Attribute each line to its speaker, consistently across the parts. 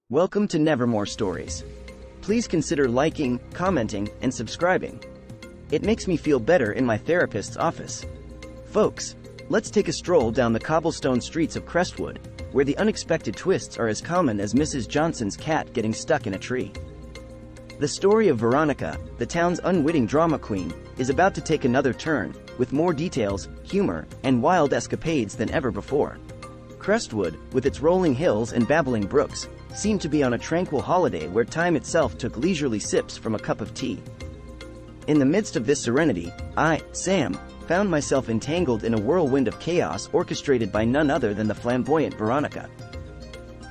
Speaker 1: Welcome to Nevermore Stories. Please consider liking, commenting, and subscribing. It makes me feel better in my therapist's office. Folks, let's take a stroll down the cobblestone streets of Crestwood, where the unexpected twists are as common as Mrs. Johnson's cat getting stuck in a tree. The story of Veronica, the town's unwitting drama queen, is about to take another turn, with more details, humor, and wild escapades than ever before. Crestwood, with its rolling hills and babbling brooks, seemed to be on a tranquil holiday where time itself took leisurely sips from a cup of tea. In the midst of this serenity, I, Sam, found myself entangled in a whirlwind of chaos orchestrated by none other than the flamboyant Veronica.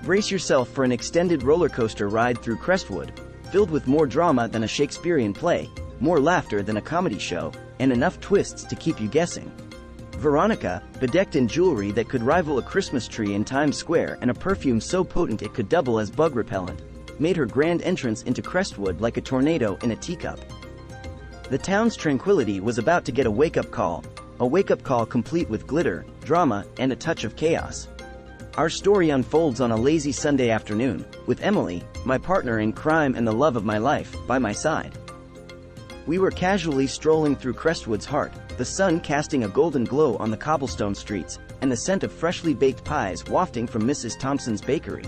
Speaker 1: Brace yourself for an extended roller coaster ride through Crestwood, filled with more drama than a Shakespearean play, more laughter than a comedy show, and enough twists to keep you guessing. Veronica, bedecked in jewelry that could rival a Christmas tree in Times Square and a perfume so potent it could double as bug repellent, made her grand entrance into Crestwood like a tornado in a teacup. The town's tranquility was about to get a wake-up call complete with glitter, drama, and a touch of chaos. Our story unfolds on a lazy Sunday afternoon, with Emily, my partner in crime and the love of my life, by my side. We were casually strolling through Crestwood's heart, the sun casting a golden glow on the cobblestone streets, and the scent of freshly baked pies wafting from Mrs. Thompson's bakery.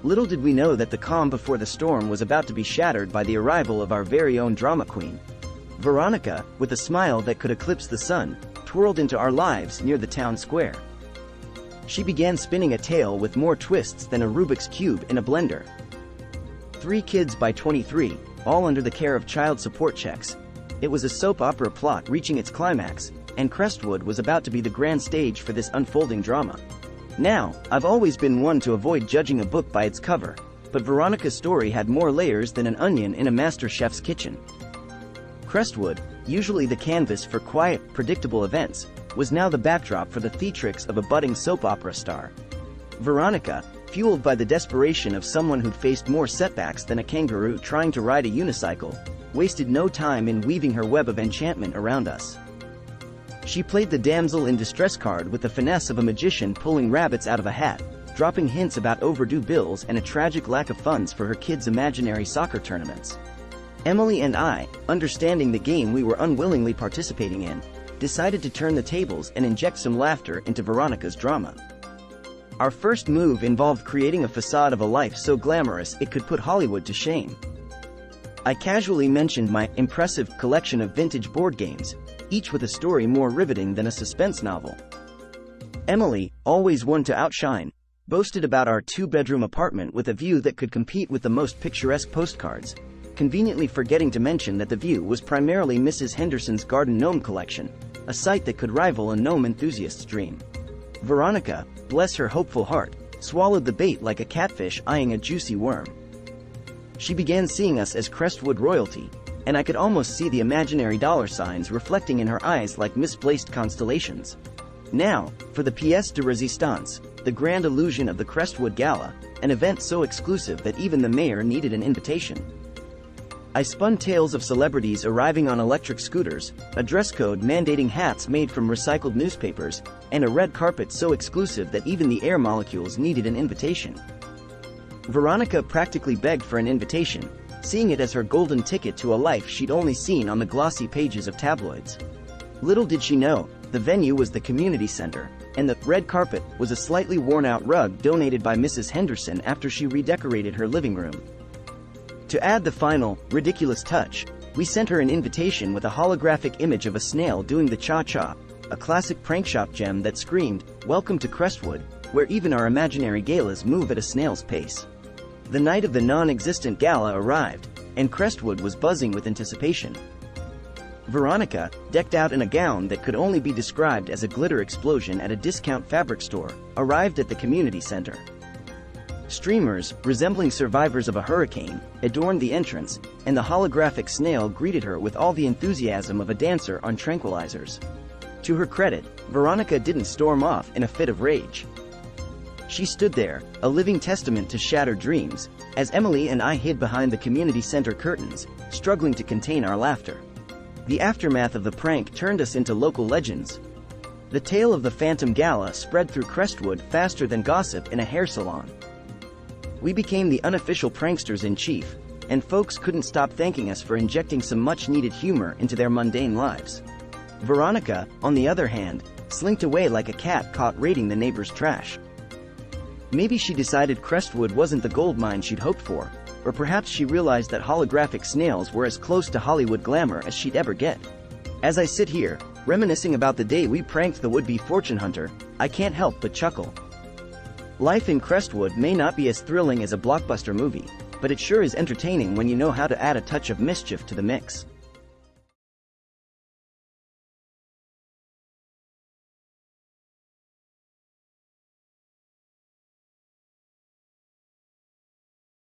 Speaker 1: Little did we know that the calm before the storm was about to be shattered by the arrival of our very own drama queen. Veronica, with a smile that could eclipse the sun, twirled into our lives near the town square. She began spinning a tale with more twists than a Rubik's Cube in a blender. 3 kids by 23, all under the care of child support checks. It was a soap opera plot reaching its climax, and Crestwood was about to be the grand stage for this unfolding drama. Now, I've always been one to avoid judging a book by its cover, but Veronica's story had more layers than an onion in a master chef's kitchen. Crestwood, usually the canvas for quiet, predictable events, was now the backdrop for the theatrics of a budding soap opera star. Veronica, fueled by the desperation of someone who'd faced more setbacks than a kangaroo trying to ride a unicycle, wasted no time in weaving her web of enchantment around us. She played the damsel in distress card with the finesse of a magician pulling rabbits out of a hat, dropping hints about overdue bills and a tragic lack of funds for her kids' imaginary soccer tournaments. Emily and I, understanding the game we were unwillingly participating in, decided to turn the tables and inject some laughter into Veronica's drama. Our first move involved creating a facade of a life so glamorous it could put Hollywood to shame. I casually mentioned my impressive collection of vintage board games, each with a story more riveting than a suspense novel. Emily, always one to outshine, boasted about our 2-bedroom apartment with a view that could compete with the most picturesque postcards, conveniently forgetting to mention that the view was primarily Mrs. Henderson's garden gnome collection, a sight that could rival a gnome enthusiast's dream. Veronica, bless her hopeful heart, swallowed the bait like a catfish eyeing a juicy worm. She began seeing us as Crestwood royalty, and I could almost see the imaginary dollar signs reflecting in her eyes like misplaced constellations. Now, for the pièce de résistance, the grand illusion of the Crestwood Gala, an event so exclusive that even the mayor needed an invitation. I spun tales of celebrities arriving on electric scooters, a dress code mandating hats made from recycled newspapers, and a red carpet so exclusive that even the air molecules needed an invitation. Veronica practically begged for an invitation, seeing it as her golden ticket to a life she'd only seen on the glossy pages of tabloids. Little did she know, the venue was the community center, and the red carpet was a slightly worn-out rug donated by Mrs. Henderson after she redecorated her living room. To add the final, ridiculous touch, we sent her an invitation with a holographic image of a snail doing the cha-cha, a classic prank shop gem that screamed, "Welcome to Crestwood, where even our imaginary galas move at a snail's pace." The night of the non-existent gala arrived, and Crestwood was buzzing with anticipation. Veronica, decked out in a gown that could only be described as a glitter explosion at a discount fabric store, arrived at the community center. Streamers, resembling survivors of a hurricane, adorned the entrance, and the holographic snail greeted her with all the enthusiasm of a dancer on tranquilizers. To her credit, Veronica didn't storm off in a fit of rage. She stood there, a living testament to shattered dreams, as Emily and I hid behind the community center curtains, struggling to contain our laughter. The aftermath of the prank turned us into local legends. The tale of the Phantom Gala spread through Crestwood faster than gossip in a hair salon. We became the unofficial pranksters in chief, and folks couldn't stop thanking us for injecting some much-needed humor into their mundane lives. Veronica, on the other hand, slinked away like a cat caught raiding the neighbor's trash. Maybe she decided Crestwood wasn't the gold mine she'd hoped for, or perhaps she realized that holographic snails were as close to Hollywood glamour as she'd ever get. As I sit here, reminiscing about the day we pranked the would-be fortune hunter, I can't help but chuckle. Life in Crestwood may not be as thrilling as a blockbuster movie, but it sure is entertaining when you know how to add a touch of mischief to the mix.